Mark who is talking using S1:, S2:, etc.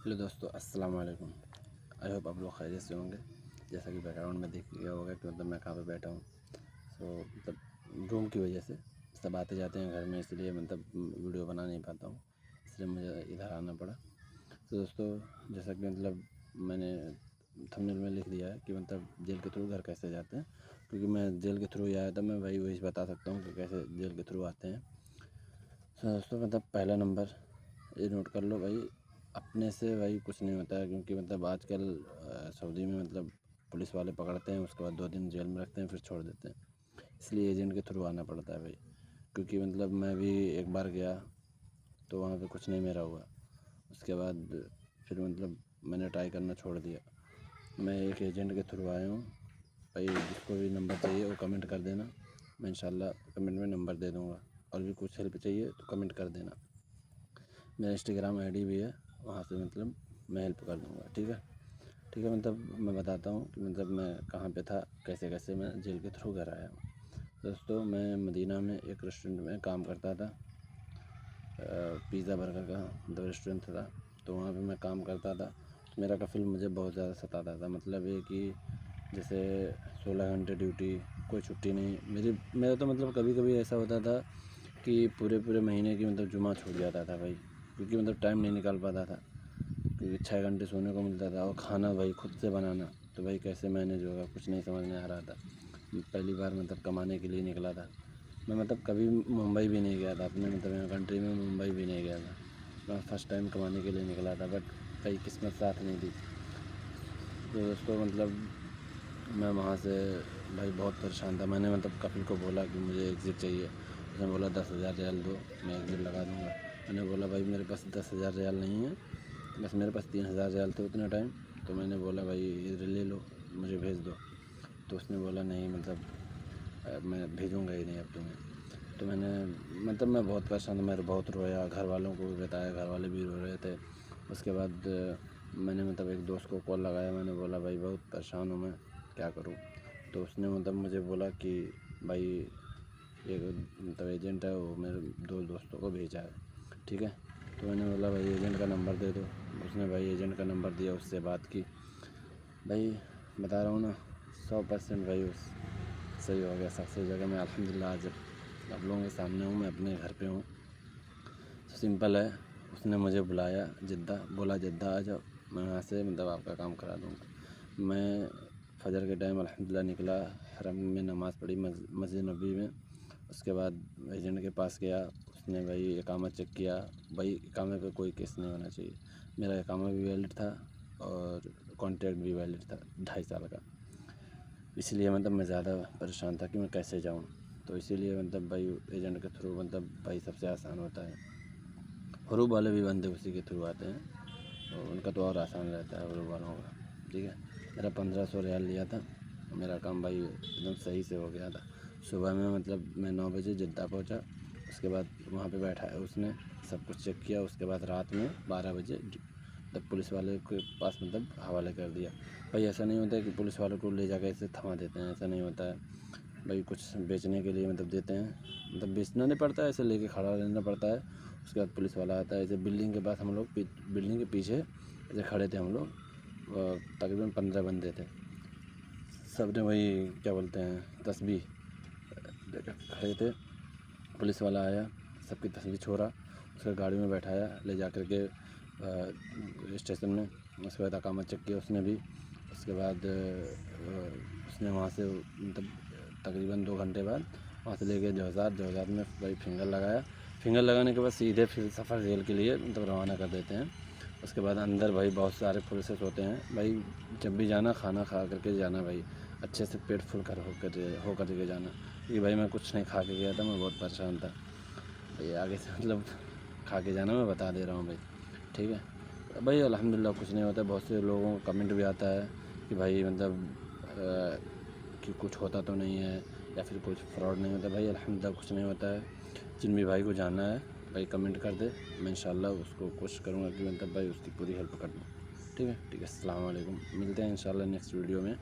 S1: Hello दोस्तों, अस्सलाम वालेकुम। आई होप आप लोग खैरियत से होंगे। जैसा कि बैकग्राउंड में दिख गया होगा कि मतलब मैं कहाँ पे बैठा हूँ। तो मतलब रूम की वजह से सब आते जाते हैं घर में, इसलिए मतलब वीडियो बना नहीं पाता हूँ, इसलिए मुझे इधर आना पड़ा। तो दोस्तों, जैसा कि मतलब मैंने थंबनेल में लिख दिया है कि मतलब जेल के थ्रू घर कैसे जाते हैं, क्योंकि मैं जेल के थ्रू ही आया था। मैं वही बता सकता हूँ कि कैसे जेल के थ्रू आते हैं। तो दोस्तों, मतलब पहला नंबर ये नोट कर लो भाई, अपने से भाई कुछ नहीं होता है। क्योंकि मतलब आजकल सऊदी में मतलब पुलिस वाले पकड़ते हैं, उसके बाद 2 दिन जेल में रखते हैं, फिर छोड़ देते हैं। इसलिए एजेंट के थ्रू आना पड़ता है भाई। क्योंकि मतलब मैं भी एक बार गया तो वहाँ पे कुछ नहीं मेरा हुआ। उसके बाद फिर मतलब मैंने ट्राई करना छोड़ दिया। मैं एक एजेंट के थ्रू आया हूँ भाई। जिसको भी नंबर चाहिए वो कमेंट कर देना, मैं इंशाल्लाह कमेंट में नंबर दे दूँगा। और भी कुछ हेल्प चाहिए तो कमेंट कर देना। मेरा इंस्टाग्राम आईडी भी है, वहाँ से मतलब मैं हेल्प कर दूँगा। ठीक है, ठीक है। मतलब मैं बताता हूँ कि मतलब मैं कहाँ पे था, कैसे कैसे मैं जेल के थ्रू घर आया हूँ। दोस्तों, मैं मदीना में एक रेस्टोरेंट में काम करता था। पिज़्ज़ा बर्गर का मतलब रेस्टोरेंट था, तो वहाँ पे मैं काम करता था। मेरा कफ़िल मुझे बहुत ज़्यादा सताता था। मतलब ये कि जैसे 16 घंटे ड्यूटी, कोई छुट्टी नहीं। मेरा तो मतलब कभी कभी ऐसा होता था कि पूरे पूरे महीने की मतलब जुमा छूट जाता था भाई। क्योंकि मतलब टाइम नहीं निकाल पाता था, क्योंकि 6 घंटे सोने को मिलता था और खाना भाई खुद से बनाना, तो भाई कैसे मैनेज होगा, कुछ नहीं समझ में आ रहा था। पहली बार मतलब कमाने के लिए निकला था मैं। मतलब कभी मुंबई भी नहीं गया था, अपने मतलब यहाँ कंट्री में मुंबई भी नहीं गया था मैं। फर्स्ट टाइम कमाने के लिए निकला था, बट कहीं किस्मत साथ नहीं दी। तो दोस्तों, मतलब मैं वहाँ से भाई बहुत परेशान था। मैंने मतलब कपिल को बोला कि मुझे एग्ज़िट चाहिए। उसने बोला 10,000 रियाल दो, मैं एग्ज़िट लगा दूँगा। मैंने बोला भाई मेरे पास 10,000 रियाल नहीं है, बस मेरे पास 3,000 रियाल थे उतने टाइम। तो मैंने बोला भाई ये ले लो, मुझे भेज दो। तो उसने बोला नहीं, मतलब मैं भेजूँगा ही नहीं अब तुम्हें। तो मैंने मतलब मैं बहुत परेशान था, मैं बहुत रोया, घर वालों को भी बताया, घर वाले भी रो रहे थे। उसके बाद मैंने मतलब एक दोस्त को कॉल लगाया, मैंने बोला भाई बहुत परेशान हूँ मैं, क्या करूँ। तो उसने मतलब मुझे बोला कि भाई एक मतलब एजेंट है, वो मेरे 2 दोस्तों को भेजा है। ठीक है, तो मैंने बोला भाई एजेंट का नंबर दे दो। उसने भाई एजेंट का नंबर दिया, उससे बात की। भाई बता रहा हूँ ना, 100% भाई उस सही हो गया, सक्सेस हो गया। मैं अल्हम्दुलिल्लाह आज आप लोगों के सामने हूँ, मैं अपने घर पे हूँ। सिंपल है, उसने मुझे बुलाया जिद्दा, बोला जिद्दा आ जाओ, मैं वहाँ से मतलब आपका काम करा दूँगा। मैं फजर के टाइम अल्हम्दुलिल्लाह निकला, हरम में नमाज़ पढ़ी मस्जिद नबी में। उसके बाद एजेंट के पास गया, उसने भाई इकामा चेक किया। भाई इकामे पे कोई केस नहीं होना चाहिए। मेरा इकामा भी वैलिड था और कॉन्ट्रैक्ट भी वैलिड था 2.5 साल का। इसलिए मतलब मैं ज़्यादा परेशान था कि मैं कैसे जाऊँ। तो इसीलिए मतलब भाई एजेंट के थ्रू मतलब भाई सबसे आसान होता है। हरूब वाले भी बंदे उसी के थ्रू आते हैं, और उनका तो और आसान रहता है हरूब वालों का। ठीक है, मेरा 1500 रियाल लिया था, मेरा काम भाई एकदम सही से हो गया था। सुबह में मतलब मैं 9 बजे जिद्दा पहुंचा। उसके बाद वहाँ पे बैठा है, उसने सब कुछ चेक किया। उसके बाद रात में 12 बजे तब पुलिस वाले के पास मतलब हवाले कर दिया। भाई ऐसा नहीं होता है कि पुलिस वालों को ले जाकर ऐसे थमा देते हैं, ऐसा नहीं होता है भाई। कुछ बेचने के लिए मतलब देते हैं, मतलब बेचना नहीं पड़ता है, ऐसे लेके खड़ा रहना पड़ता है। उसके बाद पुलिस वाला आता है। ऐसे बिल्डिंग के पास हम लोग बिल्डिंग के पीछे ऐसे खड़े थे हम लोग, तकरीबन 15 बंदे थे। सब ने वही क्या बोलते हैं तस्बीह लेकर खड़े थे। पुलिस वाला आया, सबकी तस्बीह छोड़ा, उसको गाड़ी में बैठाया ले जा कर के स्टेशन में। उसके बाद अकामा चेक किया उसने भी। उसके बाद उसने वहाँ से मतलब तकरीबन 2 घंटे बाद वहाँ से ले गए जौज़ात में भाई फिंगर लगाया। फिंगर लगाने के बाद सीधे फिर सफ़र जेल के लिए मतलब रवाना कर देते हैं। उसके बाद अंदर भाई बहुत सारे प्रोसेस होते हैं भाई। जब भी जाना खाना खा करके जाना भाई, अच्छे से पेट फुल कर होकर के जाना। क्योंकि भाई मैं कुछ नहीं खा के गया था, मैं बहुत परेशान था भाई। आगे से मतलब खा के जाना, मैं बता दे रहा हूँ भाई। ठीक है भाई, अल्हम्दुलिल्लाह कुछ नहीं होता है। बहुत से लोगों को कमेंट भी आता है कि भाई मतलब कि कुछ होता तो नहीं है या फिर कुछ फ्रॉड नहीं होता। भाई अल्हम्दुलिल्लाह कुछ नहीं होता है। जिन भी भाई को जानना है भाई कमेंट कर दे, मैं इंशाल्लाह उसको कोशिश करूँगा कि मतलब भाई उसकी पूरी हेल्प कर दूँ। ठीक है, अस्सलाम वालेकुम, मिलते हैं इंशाल्लाह नेक्स्ट वीडियो में।